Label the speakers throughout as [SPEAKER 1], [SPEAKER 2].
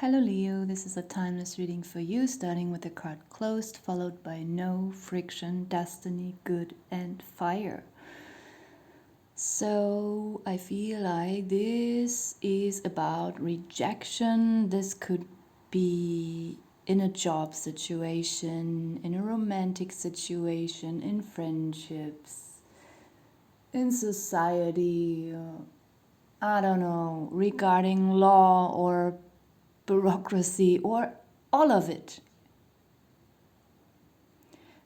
[SPEAKER 1] Hello Leo, this is a timeless reading for you, starting with the card closed, followed by no, friction, destiny, good, and fire. So I feel like this is about rejection. This could be in a job situation, in a romantic situation, in friendships, in society, I don't know, regarding law or bureaucracy or all of it.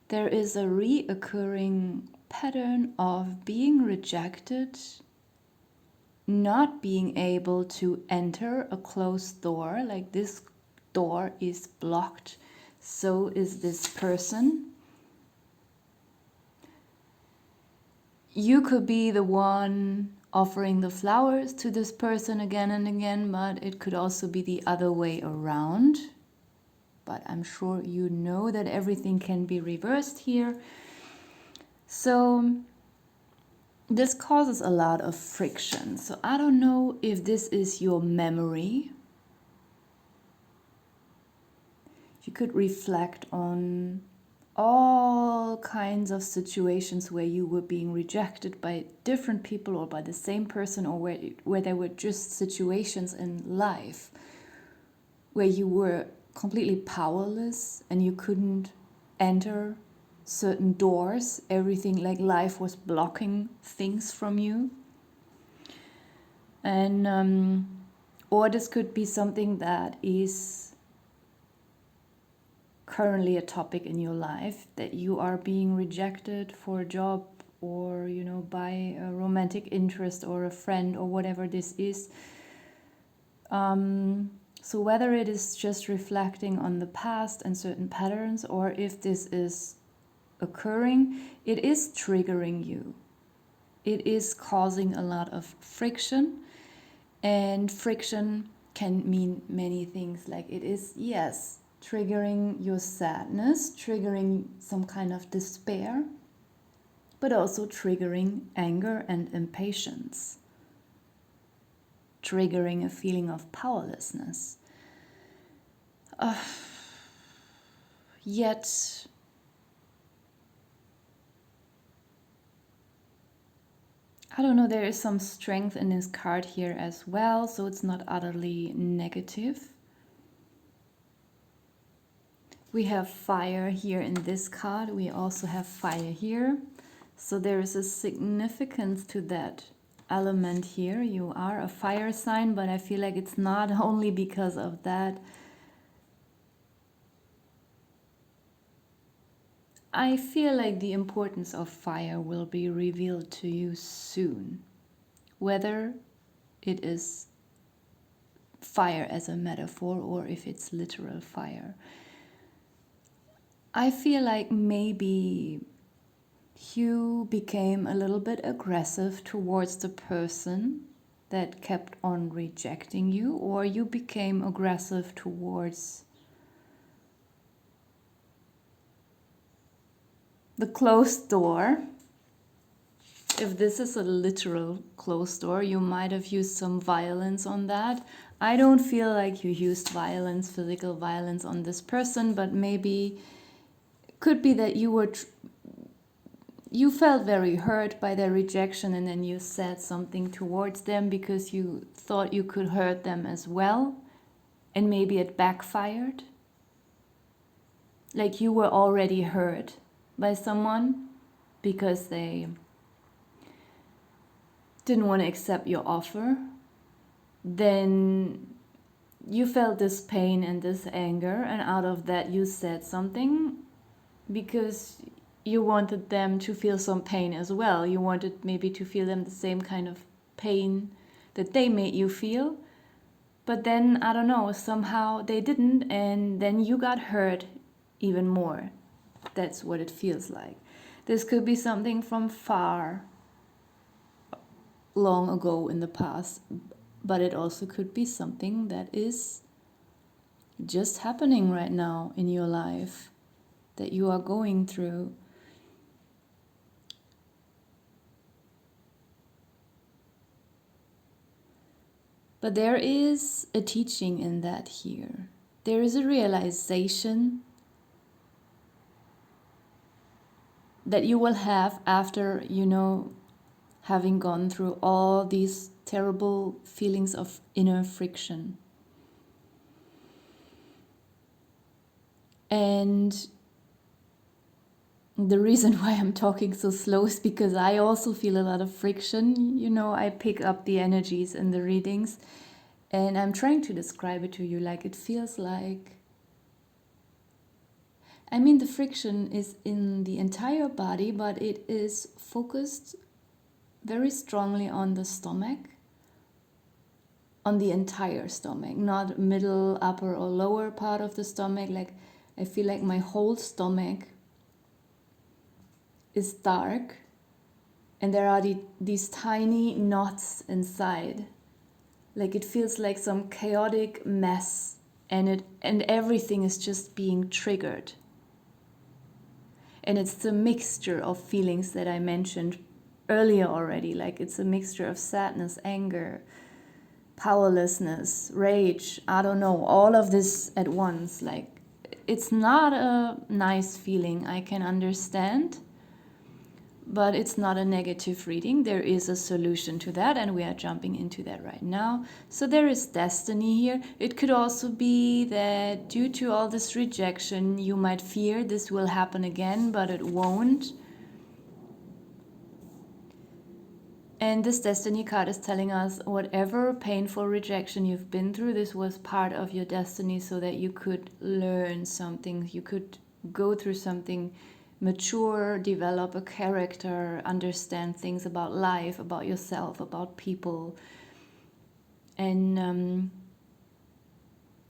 [SPEAKER 1] There is a reoccurring pattern of being rejected, not being able to enter a closed door, like this door is blocked, so is this person. You could be the one offering the flowers to this person again and again, but it could also be the other way around. But I'm sure you know that everything can be reversed here. So this causes a lot of friction. So I don't know if this is your memory. You could reflect on all kinds of situations where you were being rejected by different people or by the same person, or where there were just situations in life where you were completely powerless and you couldn't enter certain doors. Everything, like life was blocking things from you. And or this could be something that is currently a topic in your life, that you are being rejected for a job or, you know, by a romantic interest or a friend or whatever this is. So whether it is just reflecting on the past and certain patterns, or if this is occurring, it is triggering you. It is causing a lot of friction, and friction can mean many things. Like it is, yes, triggering your sadness, triggering some kind of despair, but also triggering anger and impatience, triggering a feeling of powerlessness. Yet, I don't know, there is some strength in this card here as well, so it's not utterly negative. We have fire here in this card. We also have fire here. So there is a significance to that element here. You are a fire sign, but I feel like it's not only because of that. I feel like the importance of fire will be revealed to you soon. Whether it is fire as a metaphor or if it's literal fire. I feel like maybe you became a little bit aggressive towards the person that kept on rejecting you, or you became aggressive towards the closed door. If this is a literal closed door, you might have used some violence on that. I don't feel like you used violence, physical violence on this person, but maybe it could be that you felt very hurt by their rejection, and then you said something towards them because you thought you could hurt them as well, and maybe it backfired. Like you were already hurt by someone because they didn't want to accept your offer. Then you felt this pain and this anger, and out of that you said something because you wanted them to feel some pain as well. You wanted maybe to feel them the same kind of pain that they made you feel. But then, I don't know, somehow they didn't, and then you got hurt even more. That's what it feels like. This could be something from far, long ago in the past, but it also could be something that is just happening right now in your life, that you are going through. But there is a teaching in that here. There is a realization that you will have after, having gone through all these terrible feelings of inner friction. And the reason why I'm talking so slow is because I also feel a lot of friction. I pick up the energies in the readings, and I'm trying to describe it to you. Like, it feels like, the friction is in the entire body, but it is focused very strongly on the stomach, on the entire stomach, not middle, upper, or lower part of the stomach. Like, I feel like my whole stomach is dark, and there are these tiny knots inside. Like, it feels like some chaotic mess, and everything is just being triggered. And it's the mixture of feelings that I mentioned earlier already. Like, it's a mixture of sadness, anger, powerlessness, rage, I don't know, all of this at once. Like, it's not a nice feeling, I can understand, but it's not a negative reading. There is a solution to that, and we are jumping into that right now. So there is destiny here. It could also be that due to all this rejection, you might fear this will happen again, but it won't. And this destiny card is telling us whatever painful rejection you've been through, this was part of your destiny so that you could learn something, you could go through something, mature, develop a character, understand things about life, about yourself, about people. And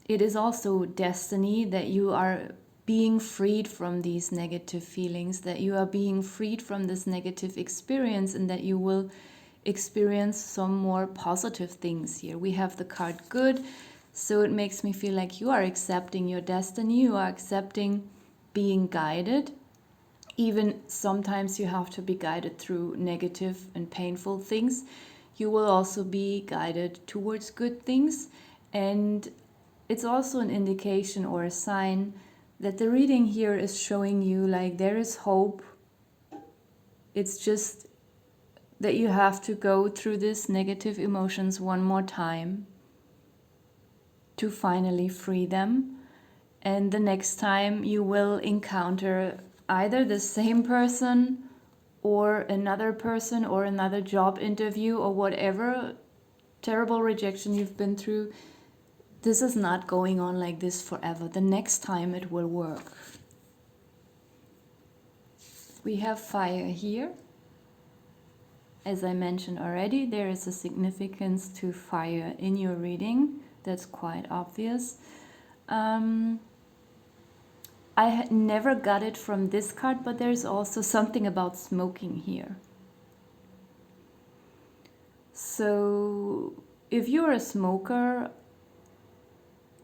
[SPEAKER 1] it is also destiny that you are being freed from these negative feelings, that you are being freed from this negative experience, and that you will experience some more positive things here. We have the card good, so it makes me feel like you are accepting your destiny, you are accepting being guided. Even sometimes you have to be guided through negative and painful things. You will also be guided towards good things. And it's also an indication or a sign that the reading here is showing you like there is hope. It's just that you have to go through these negative emotions one more time to finally free them. And the next time you will encounter either the same person or another job interview or whatever terrible rejection you've been through. This is not going on like this forever. The next time it will work. We have fire here. As I mentioned already, there is a significance to fire in your reading. That's quite obvious. I never got it from this card, but there's also something about smoking here. So if you're a smoker,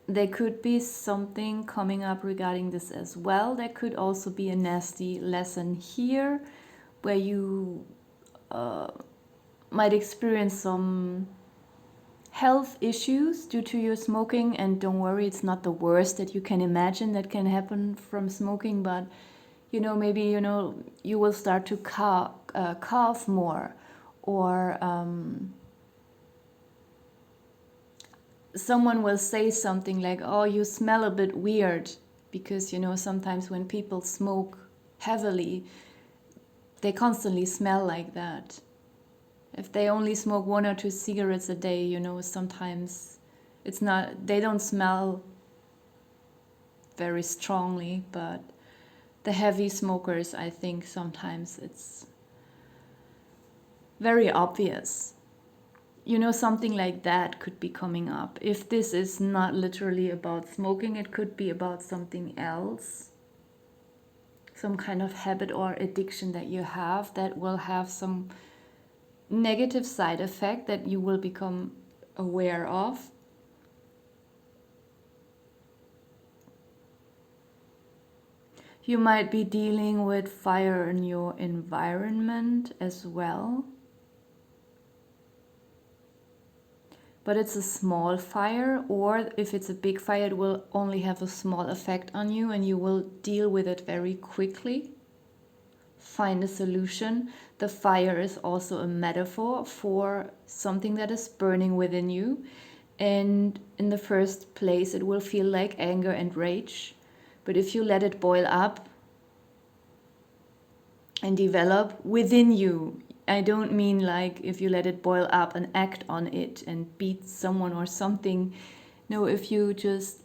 [SPEAKER 1] there could be something coming up regarding this as well. There could also be a nasty lesson here where you might experience some health issues due to your smoking. And don't worry, it's not the worst that you can imagine that can happen from smoking, but maybe you will start to cough more, or someone will say something like, oh, you smell a bit weird, because sometimes when people smoke heavily, they constantly smell like that. If they only smoke 1 or 2 cigarettes a day, sometimes they don't smell very strongly, but the heavy smokers, I think sometimes it's very obvious. Something like that could be coming up. If this is not literally about smoking, it could be about something else. Some kind of habit or addiction that you have that will have some negative side effect that you will become aware of. You might be dealing with fire in your environment as well. but it's a small fire, or if it's a big fire, it will only have a small effect on you and you will deal with it very quickly. Find a solution. The fire is also a metaphor for something that is burning within you. And in the first place, it will feel like anger and rage. But if you let it boil up and develop within you, I don't mean like if you let it boil up and act on it and beat someone or something. No, if you just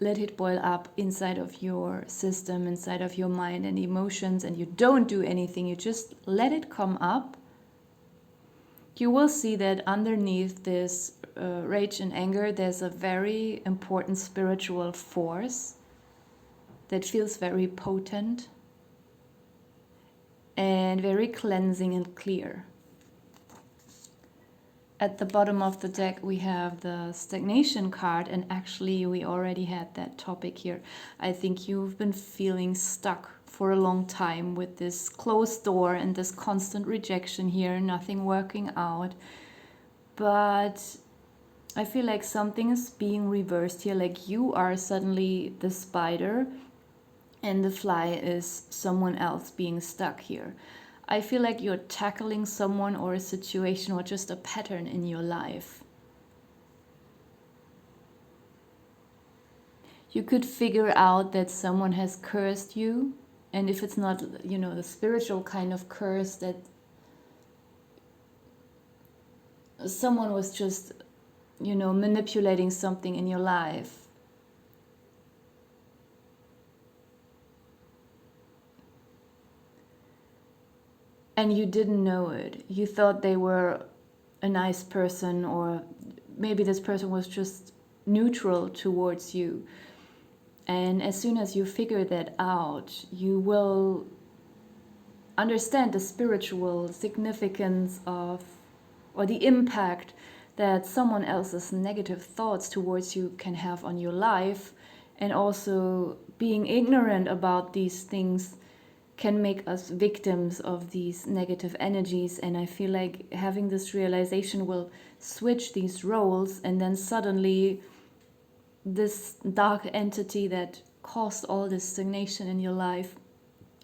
[SPEAKER 1] let it boil up inside of your system, inside of your mind and emotions, and you don't do anything, you just let it come up, you will see that underneath this rage and anger, there's a very important spiritual force that feels very potent and very cleansing and clear. At the bottom of the deck, we have the stagnation card, and actually we already had that topic here. I think you've been feeling stuck for a long time with this closed door and this constant rejection here, nothing working out. But I feel like something is being reversed here, like you are suddenly the spider and the fly is someone else being stuck here. I feel like you're tackling someone or a situation or just a pattern in your life. You could figure out that someone has cursed you, and if it's not, the spiritual kind of curse, that someone was just, manipulating something in your life. And you didn't know it. You thought they were a nice person, or maybe this person was just neutral towards you. And as soon as you figure that out, you will understand the spiritual significance of, or the impact that someone else's negative thoughts towards you can have on your life. And also being ignorant about these things can make us victims of these negative energies. And I feel like having this realization will switch these roles, and then suddenly this dark entity that caused all this stagnation in your life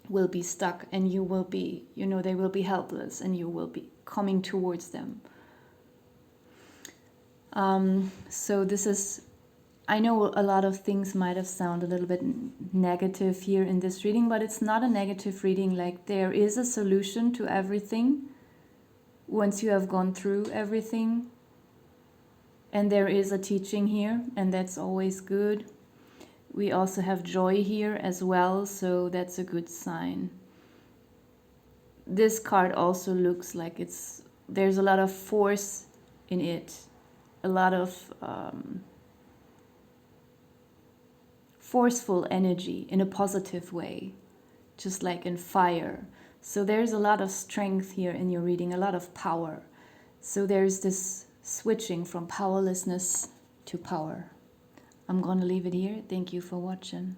[SPEAKER 1] will be stuck, and you will be, they will be helpless, and you will be coming towards them. So this is, I know a lot of things might have sounded a little bit negative here in this reading, but it's not a negative reading. Like, there is a solution to everything once you have gone through everything. And there is a teaching here, and that's always good. We also have joy here as well, so that's a good sign. This card also looks like there's a lot of force in it, a lot of forceful energy in a positive way, just like in fire. So there's a lot of strength here in your reading, a lot of power. So there's this switching from powerlessness to power. I'm gonna leave it here. Thank you for watching.